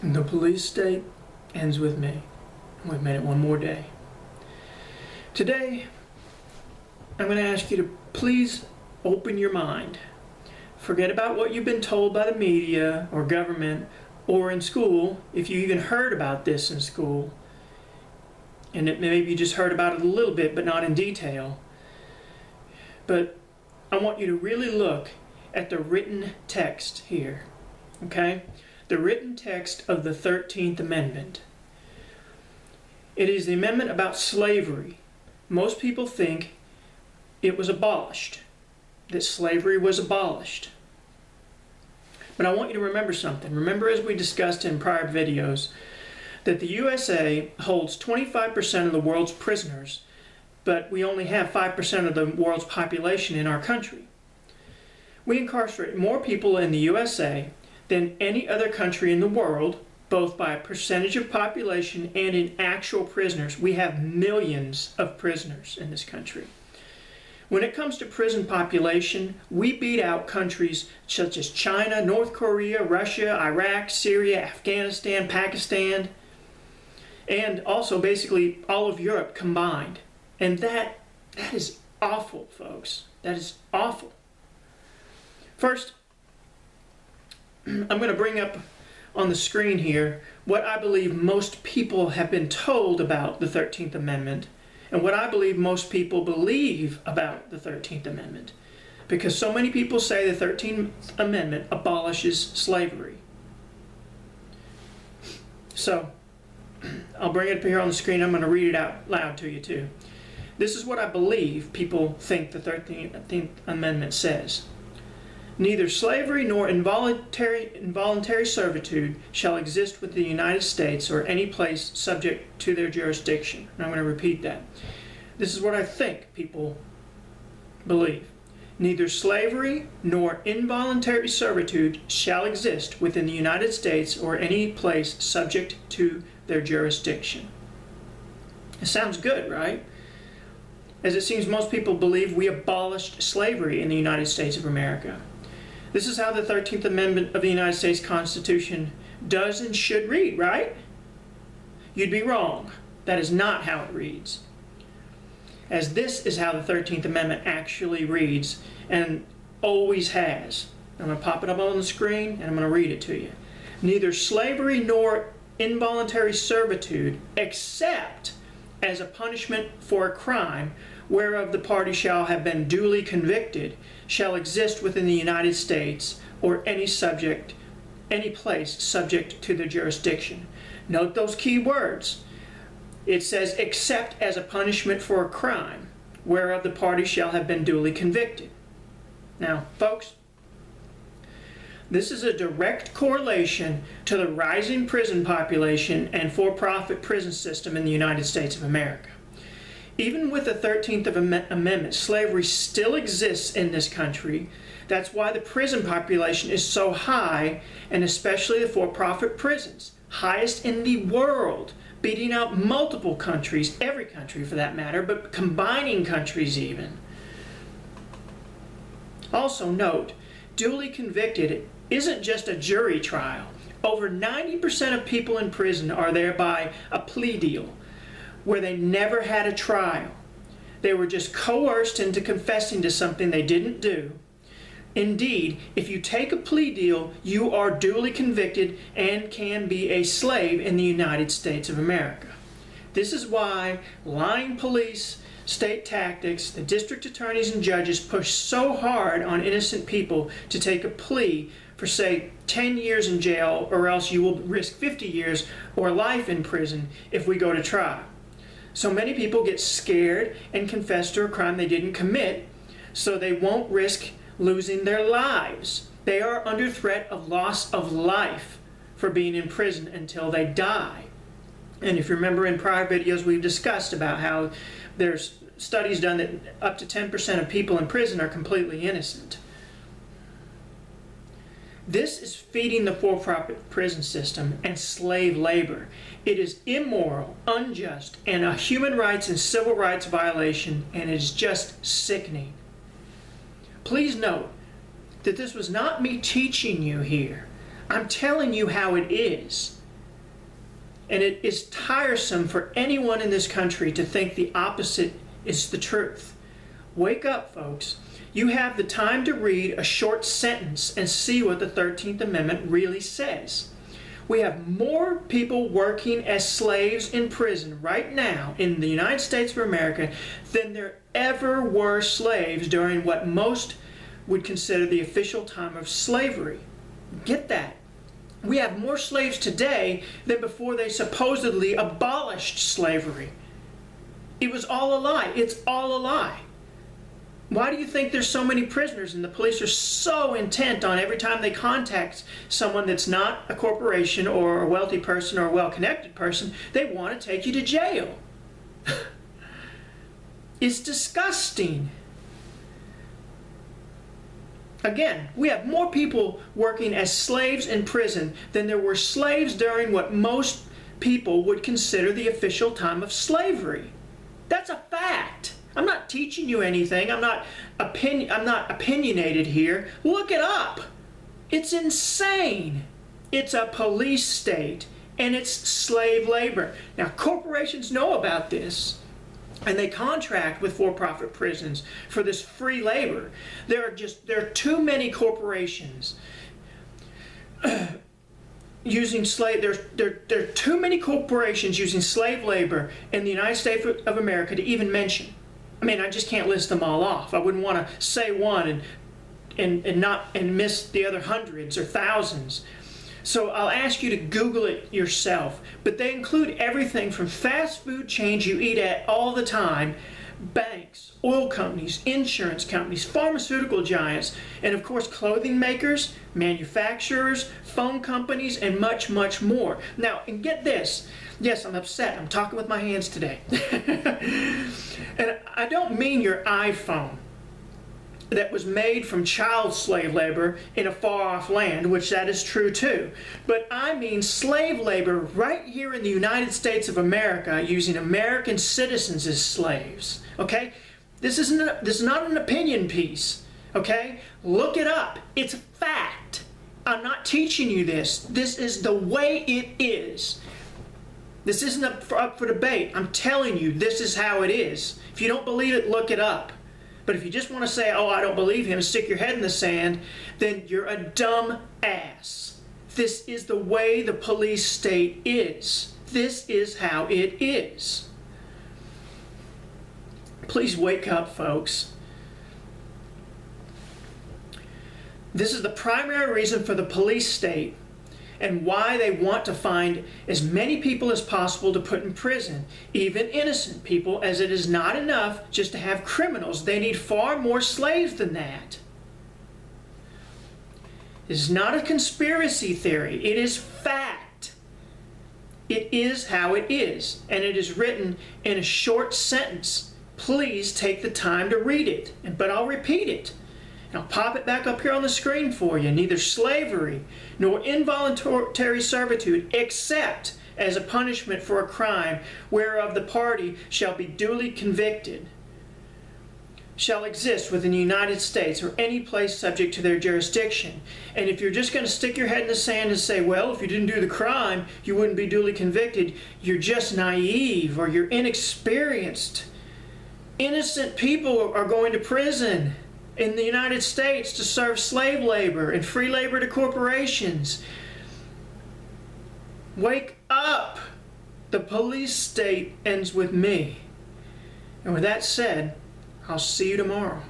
The police state ends with me. We've made it one more day. Today, I'm going to ask you to please open your mind. Forget about what you've been told by the media or government or in school, if you even heard about this in school. And maybe you just heard about it a little bit, but not in detail. But I want you to really look at the written text here, okay? The written text of the 13th Amendment. It is the amendment about slavery. Most people think it was abolished, that slavery was abolished. But I want you to remember something. Remember, as we discussed in prior videos, that the USA holds 25% of the world's prisoners, but we only have 5% of the world's population in our country. We incarcerate more people in the USA than any other country in the world, both by a percentage of population and in actual prisoners. We have millions of prisoners in this country. When it comes to prison population, we beat out countries such as China, North Korea, Russia, Iraq, Syria, Afghanistan, Pakistan, and also basically all of Europe combined. And that is awful, folks. That is awful. First, I'm going to bring up on the screen here what I believe most people have been told about the 13th Amendment and what I believe most people believe about the 13th Amendment. Because so many people say the 13th Amendment abolishes slavery. So, I'll bring it up here on the screen. I'm going to read it out loud to you too. This is what I believe people think the 13th Amendment says. Neither slavery nor involuntary servitude shall exist within the United States or any place subject to their jurisdiction. And I'm going to repeat that. This is what I think people believe. Neither slavery nor involuntary servitude shall exist within the United States or any place subject to their jurisdiction. It sounds good, right? As it seems most people believe we abolished slavery in the United States of America. This is how the 13th Amendment of the United States Constitution does and should read, right? You'd be wrong. That is not how it reads. As this is how the 13th Amendment actually reads and always has. I'm going to pop it up on the screen and I'm going to read it to you. Neither slavery nor involuntary servitude, except as a punishment for a crime whereof the party shall have been duly convicted, shall exist within the United States or any place subject to their jurisdiction. Note those key words. It says, except as a punishment for a crime whereof the party shall have been duly convicted. Now, folks, this is a direct correlation to the rising prison population and for-profit prison system in the United States of America. Even with the 13th Amendment, slavery still exists in this country. That's why the prison population is so high, and especially the for-profit prisons, highest in the world, beating out multiple countries, every country for that matter, but combining countries even. Also note, duly convicted isn't just a jury trial. Over 90% of people in prison are there by a plea deal, where they never had a trial. They were just coerced into confessing to something they didn't do. Indeed, if you take a plea deal, you are duly convicted and can be a slave in the United States of America. This is why lying police, state tactics, the district attorneys and judges push so hard on innocent people to take a plea for, say, 10 years in jail, or else you will risk 50 years or life in prison if we go to trial. So many people get scared and confess to a crime they didn't commit, so they won't risk losing their lives. They are under threat of loss of life for being in prison until they die. And if you remember in prior videos, we've discussed about how there's studies done that up to 10% of people in prison are completely innocent. This is feeding the for-profit prison system and slave labor. It is immoral, unjust, and a human rights and civil rights violation, and it is just sickening. Please note that this was not me teaching you here. I'm telling you how it is. And it is tiresome for anyone in this country to think the opposite is the truth. Wake up, folks. You have the time to read a short sentence and see what the 13th Amendment really says. We have more people working as slaves in prison right now in the United States of America than there ever were slaves during what most would consider the official time of slavery. Get that. We have more slaves today than before they supposedly abolished slavery. It was all a lie. It's all a lie. Why do you think there's so many prisoners and the police are so intent on every time they contact someone that's not a corporation or a wealthy person or a well-connected person, they want to take you to jail? It's disgusting. Again, we have more people working as slaves in prison than there were slaves during what most people would consider the official time of slavery. That's a fact. I'm not teaching you anything. I'm not opinionated here. Look it up. It's insane. It's a police state, and it's slave labor. Now, corporations know about this, and they contract with for-profit prisons for this free labor. There are too many corporations using slave. There are too many corporations using slave labor in the United States of America to even mention. I mean, I just can't list them all off. I wouldn't want to say one and miss the other hundreds or thousands. So I'll ask you to Google it yourself. But they include everything from fast food chains you eat at all the time, banks, oil companies, insurance companies, pharmaceutical giants, and of course clothing makers, manufacturers, phone companies, and much, much more. Now, and get this. Yes, I'm upset. I'm talking with my hands today. And I don't mean your iPhone that was made from child slave labor in a far-off land, which that is true too. But I mean slave labor right here in the United States of America using American citizens as slaves. Okay? This is not an opinion piece. Okay? Look it up. It's a fact. I'm not teaching you this. This is the way it is. This isn't up for debate. I'm telling you, this is how it is. If you don't believe it, look it up. But if you just want to say, oh, I don't believe him, stick your head in the sand, then you're a dumb ass. This is the way the police state is. This is how it is. Please wake up, folks. This is the primary reason for the police state and why they want to find as many people as possible to put in prison, even innocent people, as it is not enough just to have criminals. They need far more slaves than that. It is not a conspiracy theory. It is fact. It is how it is, and it is written in a short sentence. Please take the time to read it, but I'll repeat it. I'll pop it back up here on the screen for you. Neither slavery nor involuntary servitude, except as a punishment for a crime whereof the party shall be duly convicted, shall exist within the United States or any place subject to their jurisdiction. And if you're just going to stick your head in the sand and say, well, if you didn't do the crime, you wouldn't be duly convicted, you're just naive or you're inexperienced. Innocent people are going to prison in the United States to serve slave labor and free labor to corporations. Wake up! The police state ends with me. And with that said, I'll see you tomorrow.